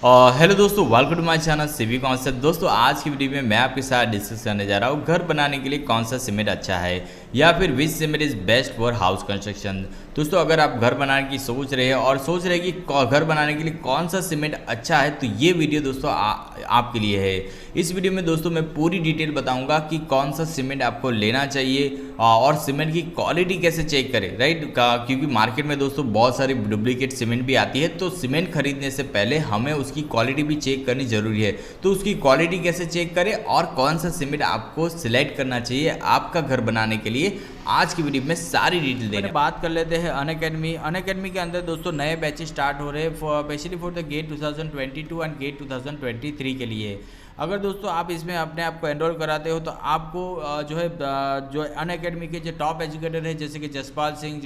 Hello दोस्तों, welcome to my channel CV concept. दोस्तों आज की वीडियो में मैं आपके साथ डिस्कस करने जा रहा हूँ घर बनाने के लिए कौन सा सीमेंट अच्छा है या फिर which cement is best for house construction. दोस्तों अगर आप घर बनाने की सोच रहे हैं और सोच रहे हैं कि घर बनाने के लिए कौन सा सीमेंट अच्छा है तो ये वीडियो दोस्तों आपके लिए है। इस वीडियो में दोस्तों मैं पूरी डिटेल बताऊंगा कि कौन सा सीमेंट आपको लेना चाहिए और सीमेंट की क्वालिटी कैसे चेक करें, राइट। क्योंकि मार्केट में दोस्तों बहुत सारी डुप्लीकेट सीमेंट भी आती है, तो सीमेंट खरीदने से पहले हमें उसकी क्वालिटी भी चेक करनी जरूरी है। तो उसकी क्वालिटी कैसे चेक करें और कौन सा सीमेंट आपको सिलेक्ट करना चाहिए आपका घर बनाने के लिए, आज की वीडियो में सारी डिटेल देंगे। बात कर लेते हैं अनअकैडमी के अंदर दोस्तों नए बैचेस स्टार्ट हो रहे हैं specially for the GATE 2022 and GATE 2023 के लिए। अगर दोस्तों आप इसमें अपने आप को एनरोल कराते हो तो आपको जो अनअकैडमी के जो टॉप एजुकेटर है जैसे कि जसपाल सिंह,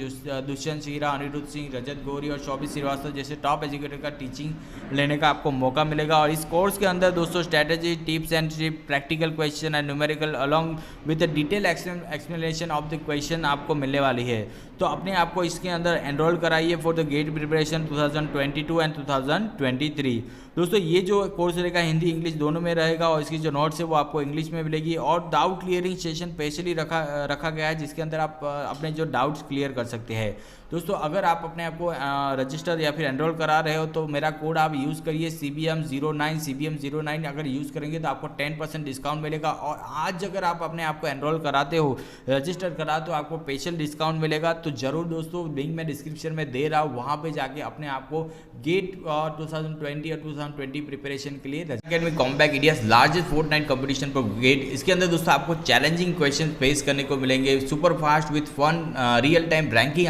दुष्यंत शीरा, अनिरुद्ध सिंह, रजत गौरी और शोभित श्रीवास्तव जैसे टॉप एजुकेटर का टीचिंग लेने का आपको मौका मिलेगा। और इस कोर्स के अंदर दोस्तों strategy, tips and trick, practical question and numerical along with the detail explanation of the question आपको मिलने वाली है। तो अपने आप को इसके अंदर एनरोल कराइए for the GATE preparation 2022 and 2023। दोस्तों ये जो कोर्स रहेगा हिंदी इंग्लिश दोनों में रहेगा और इसकी जो नोट्स है वो आपको इंग्लिश में मिलेगी और डाउट क्लियरिंग सेशन स्पेशली रखा गया है जिसके अंदर आप अपने जो डाउट्स क्लियर कर सकते हैं। दोस्तों अगर आप अपने आप को रजिस्टर या फिर एनरोल करा रहे हो तो मेरा कोड आप यूज़ करिए CBM09 अगर यूज़ करेंगे तो आपको 10% डिस्काउंट मिलेगा। और आज अगर आप अपने आप को एनरोल कराते हो, रजिस्टर करा तो आपको स्पेशल डिस्काउंट मिलेगा। तो ज़रूर दोस्तों लिंक मैं डिस्क्रिप्शन में दे रहा हूँ, वहाँ पे जाके अपने आप को गेट 2020 और 2020 प्रिपरेशन के लिए academy combat India's largest fortnight competition पर गेट। इसके अंदर दोस्तों आपको चैलेंजिंग क्वेश्चन फेस करने को मिलेंगे, super fast with fun real time ranking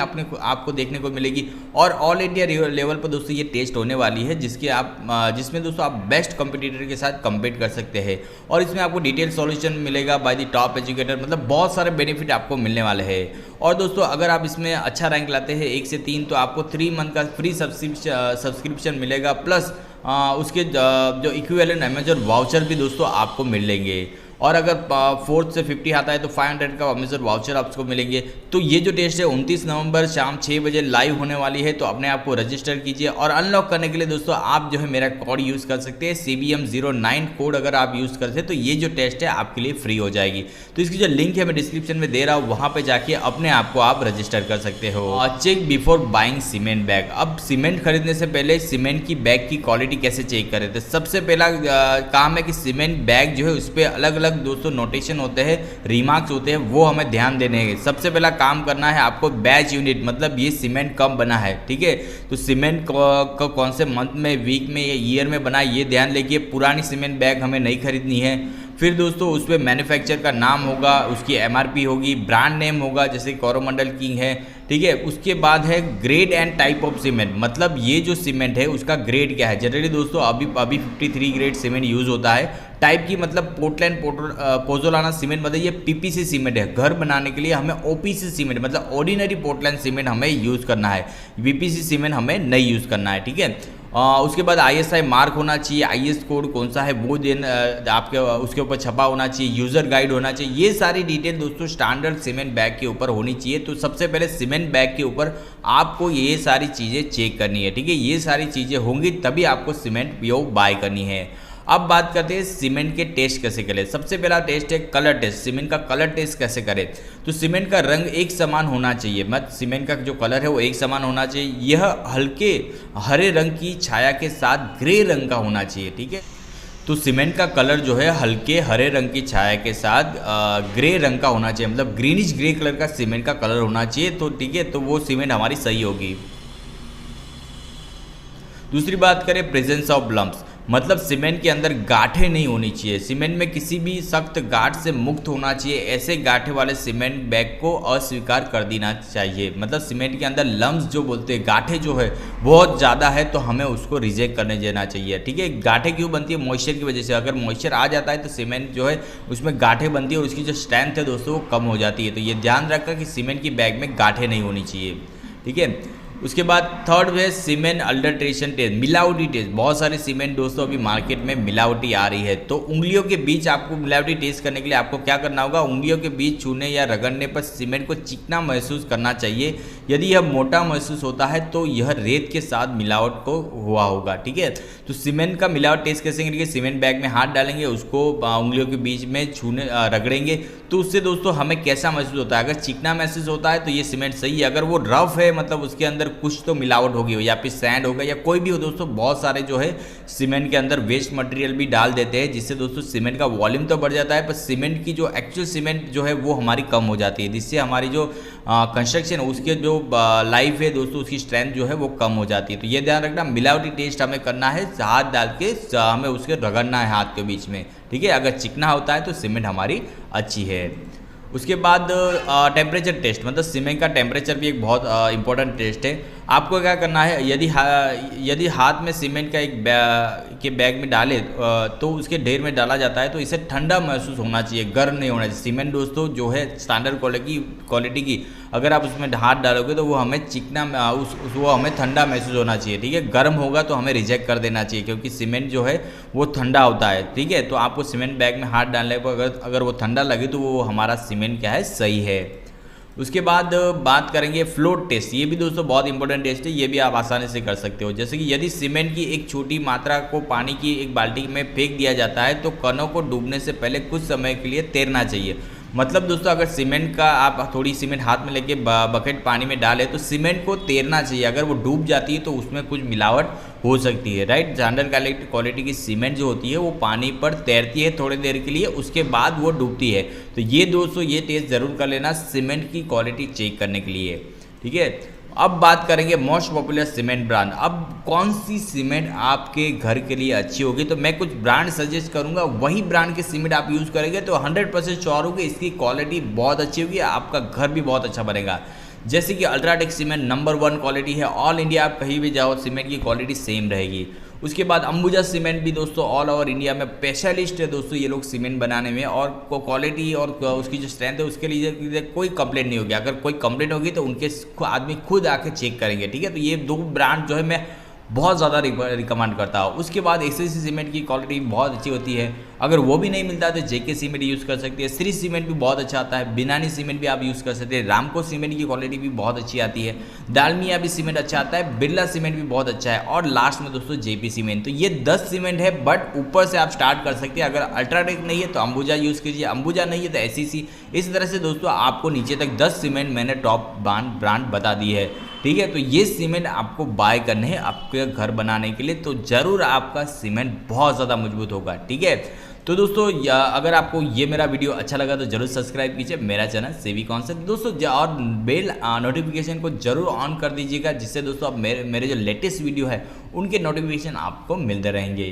आपको देखने को मिलेगी और ऑल इंडिया लेवल पर दोस्तों ये टेस्ट होने वाली है जिसमें दोस्तों आप बेस्ट कंपटीटर के साथ कंपीट कर सकते हैं। और इसमें आपको डिटेल सॉल्यूशन मिलेगा बाय द टॉप एजुकेटर, मतलब बहुत सारे बेनिफिट आपको मिलने वाले हैं। और दोस्तों अगर आप इसमें अच्छा रैंक लाते हैं 1 से 3 तो आपको 3 मंथ का फ्री सब्सक्रिप्शन मिलेगा, प्लस उसके जो इक्विवेलेंट अमेजन वाउचर भी दोस्तों आपको मिलेंगे। और अगर 4 से 50 आता है तो 500 का अमेजन वाउचर आपको मिलेंगे। तो ये जो टेस्ट है 29 नवंबर शाम 6 बजे लाइव होने वाली है, तो अपने आप को रजिस्टर कीजिए। और अनलॉक करने के लिए दोस्तों आप जो है मेरा कोड यूज़ कर सकते हैं CBM09 कोड अगर आप यूज़ करते हैं तो ये जो टेस्ट है आपके लिए फ्री हो जाएगी। तो इसकी जो लिंक है मैं डिस्क्रिप्शन में दे रहा हूँ, वहाँ पर जाके अपने आप को आप रजिस्टर कर सकते हो। Check before buying cement bag. अब सीमेंट खरीदने से पहले सीमेंट की बैग की क्वालिटी कैसे चेक करें, तो सबसे पहला काम है कि सीमेंट बैग जो है उस पर अलग अलग दोस्तों नोटेशन होते हैं, रिमार्क्स होते हैं, वो हमें ध्यान देने हैं। सबसे पहला काम करना है आपको बैच यूनिट, मतलब ये सीमेंट कब बना है, ठीक है। तो सीमेंट कौन से मंथ में, वीक में या ईयर में बना है ये ध्यान लेके पुरानी सीमेंट बैग हमें नहीं खरीदनी है। फिर दोस्तों उस पर मैन्युफैक्चर का नाम होगा, उसकी MRP होगी, ब्रांड नेम होगा जैसे कोरोमंडल किंग है, ठीक है। उसके बाद है grade and type of cement, मतलब ये जो सीमेंट है उसका ग्रेड क्या है। जनरली दोस्तों अभी 53 ग्रेड सीमेंट यूज़ होता है। टाइप की मतलब पोर्टलैंड पोजोलाना सीमेंट, मतलब ये PPC सीमेंट है। घर बनाने के लिए हमें OPC सीमेंट मतलब ऑर्डिनरी पोर्टलैंड सीमेंट हमें यूज़ करना है, VPC सीमेंट हमें नहीं यूज़ करना है, ठीक है। उसके बाद ISI मार्क होना चाहिए, IS कोड कौन सा है वो आपके उसके ऊपर छपा होना चाहिए, यूज़र गाइड होना चाहिए। ये सारी डिटेल दोस्तों स्टैंडर्ड सीमेंट बैग के ऊपर होनी चाहिए। तो सबसे पहले सीमेंट बैग के ऊपर आपको ये सारी चीज़ें चेक करनी है, ठीक है। ये सारी चीज़ें होंगी तभी आपको सीमेंट बाय करनी है। अब बात करते हैं सीमेंट के टेस्ट कैसे करें। सबसे पहला टेस्ट है कलर टेस्ट। सीमेंट का कलर टेस्ट कैसे करें, तो सीमेंट का रंग एक समान होना चाहिए, मतलब सीमेंट का जो कलर है वो एक समान होना चाहिए। यह हल्के हरे रंग की छाया के साथ ग्रे रंग का होना चाहिए, ठीक है। तो सीमेंट का कलर जो है हल्के हरे रंग की छाया के साथ ग्रे रंग का होना चाहिए, मतलब ग्रीनिश ग्रे कलर का सीमेंट का कलर होना चाहिए, तो ठीक है, तो वो सीमेंट हमारी सही होगी। दूसरी बात करें प्रेजेंस ऑफ लम्प्स, मतलब सीमेंट के अंदर गांठें नहीं होनी चाहिए। सीमेंट में किसी भी सख्त गांठ से मुक्त होना चाहिए। ऐसे गांठे वाले सीमेंट बैग को अस्वीकार कर देना चाहिए। मतलब सीमेंट के अंदर लम्स जो बोलते हैं, गांठें जो है बहुत ज़्यादा है तो हमें उसको रिजेक्ट करने देना चाहिए, ठीक है। गांठें क्यों बनती है, मॉइस्चर की वजह से। अगर मॉइस्चर आ जाता है तो सीमेंट जो है उसमें गांठें बनती है और उसकी जो स्ट्रेंथ है दोस्तों वो कम हो जाती है। तो ये ध्यान रखकर कि सीमेंट की बैग में गांठें नहीं होनी चाहिए, ठीक है। उसके बाद थर्ड है सीमेंट अल्टरेशन टेस्ट, मिलावटी टेस्ट। बहुत सारे सीमेंट दोस्तों अभी मार्केट में मिलावटी आ रही है, तो उंगलियों के बीच आपको मिलावटी टेस्ट करने के लिए आपको क्या करना होगा, उंगलियों के बीच छूने या रगड़ने पर सीमेंट को चिकना महसूस करना चाहिए। यदि यह मोटा महसूस होता है तो यह रेत के साथ मिलावट को हुआ होगा। ठीक है, तो सीमेंट का मिलावट टेस्ट कैसे करेंगे, सीमेंट बैग में हाथ डालेंगे, उसको उंगलियों के बीच में छूने रगड़ेंगे, तो उससे दोस्तों हमें कैसा महसूस होता है। अगर चिकना महसूस होता है तो ये सीमेंट सही है, अगर वो रफ है मतलब उसके अंदर कुछ तो मिलावट होगी, या फिर सैंड होगा या कोई भी हो दोस्तों। बहुत सारे जो है सीमेंट के अंदर वेस्ट मटेरियल भी डाल देते हैं, जिससे दोस्तों सीमेंट का वॉल्यूम तो बढ़ जाता है, पर सीमेंट की जो एक्चुअल सीमेंट जो है वो हमारी कम हो जाती है, जिससे हमारी जो कंस्ट्रक्शन उसके जो लाइफ है दोस्तों, उसकी स्ट्रेंथ जो है वो कम हो जाती है। तो ये ध्यान रखना, मिलावटी टेस्ट हमें करना है, हाथ डाल के हमें उसके रगड़ना है हाथ के बीच में। ठीक है, अगर चिकना होता है तो सीमेंट हमारी अच्छी है। उसके बाद टेम्परेचर टेस्ट, मतलब सीमेंट का टेम्परेचर भी एक बहुत इंपॉर्टेंट टेस्ट है। आपको क्या करना है, यदि हाथ में सीमेंट का एक बैग में डाले तो उसके ढेर में डाला जाता है तो इसे ठंडा महसूस होना चाहिए, गर्म नहीं होना चाहिए। सीमेंट दोस्तों जो है स्टैंडर्ड क्वालिटी की, अगर आप उसमें हाथ डालोगे तो वो हमें चिकना वो हमें ठंडा महसूस होना चाहिए। ठीक है, गर्म होगा तो हमें रिजेक्ट कर देना चाहिए, क्योंकि सीमेंट जो है वो ठंडा होता है। ठीक है, तो आपको सीमेंट बैग में हाथ डालने पर अगर वो ठंडा लगे तो वो हमारा सीमेंट क्या है, सही है। उसके बाद बात करेंगे फ्लोट टेस्ट। ये भी दोस्तों बहुत इंपॉर्टेंट टेस्ट है, ये भी आप आसानी से कर सकते हो। जैसे कि यदि सीमेंट की एक छोटी मात्रा को पानी की एक बाल्टी में फेंक दिया जाता है तो कणों को डूबने से पहले कुछ समय के लिए तैरना चाहिए। मतलब दोस्तों अगर सीमेंट का आप थोड़ी सीमेंट हाथ में लेके बकेट पानी में डाले तो सीमेंट को तैरना चाहिए, अगर वो डूब जाती है तो उसमें कुछ मिलावट हो सकती है। राइट, स्टैंडर्ड क्वालिटी की सीमेंट जो होती है वो पानी पर तैरती है थोड़ी देर के लिए, उसके बाद वो डूबती है। तो ये दोस्तों ये टेस्ट जरूर कर लेना सीमेंट की क्वालिटी चेक करने के लिए। ठीक है, अब बात करेंगे मोस्ट पॉपुलर सीमेंट ब्रांड। अब कौन सी सीमेंट आपके घर के लिए अच्छी होगी, तो मैं कुछ ब्रांड सजेस्ट करूंगा, वही ब्रांड के सीमेंट आप यूज़ करेंगे तो 100% श्योर होगी इसकी क्वालिटी बहुत अच्छी होगी, आपका घर भी बहुत अच्छा बनेगा। जैसे कि अल्ट्राटेक सीमेंट नंबर 1 क्वालिटी है, ऑल इंडिया आप कहीं भी जाओ सीमेंट की क्वालिटी सेम रहेगी। उसके बाद अंबुजा सीमेंट भी दोस्तों ऑल ओवर इंडिया में स्पेशलिस्ट है दोस्तों ये लोग सीमेंट बनाने में, और क्वालिटी और उसकी जो स्ट्रेंथ है उसके लिए कोई कंप्लेंट नहीं होगी। अगर कोई कंप्लेंट होगी तो उनके आदमी खुद आके चेक करेंगे। ठीक है, तो ये 2 ब्रांड जो है मैं बहुत ज़्यादा रिकमेंड करता हूँ। उसके बाद एसएससी सीमेंट की क्वालिटी बहुत अच्छी होती है, अगर वो भी नहीं मिलता तो जेके सीमेंट यूज़ कर सकते हैं। श्री सीमेंट भी बहुत अच्छा आता है, बिनानी सीमेंट भी आप यूज़ कर सकते हैं, रामको सीमेंट की क्वालिटी भी बहुत अच्छी आती है, डालमिया भी सीमेंट अच्छा आता है, बिरला सीमेंट भी बहुत अच्छा है, और लास्ट में दोस्तों जेपी सीमेंट। तो ये 10 सीमेंट है, बट ऊपर से आप स्टार्ट कर सकते हैं। अगर अल्ट्राटेक नहीं है तो अंबुजा यूज़ कीजिए, अंबुजा नहीं है तो एसईसी। इस तरह से दोस्तों आपको नीचे तक 10 सीमेंट मैंने टॉप ब्रांड बता दी है। ठीक है, तो ये सीमेंट आपको बाय करने हैं आपके घर बनाने के लिए, तो ज़रूर आपका सीमेंट बहुत ज़्यादा मजबूत होगा। ठीक है, तो दोस्तों अगर आपको ये मेरा वीडियो अच्छा लगा तो जरूर सब्सक्राइब कीजिए मेरा चैनल सेवी कॉन्सेप्ट दोस्तों, और बेल नोटिफिकेशन को जरूर ऑन कर दीजिएगा, जिससे दोस्तों अब मेरे जो लेटेस्ट वीडियो है उनके नोटिफिकेशन आपको मिलते रहेंगे।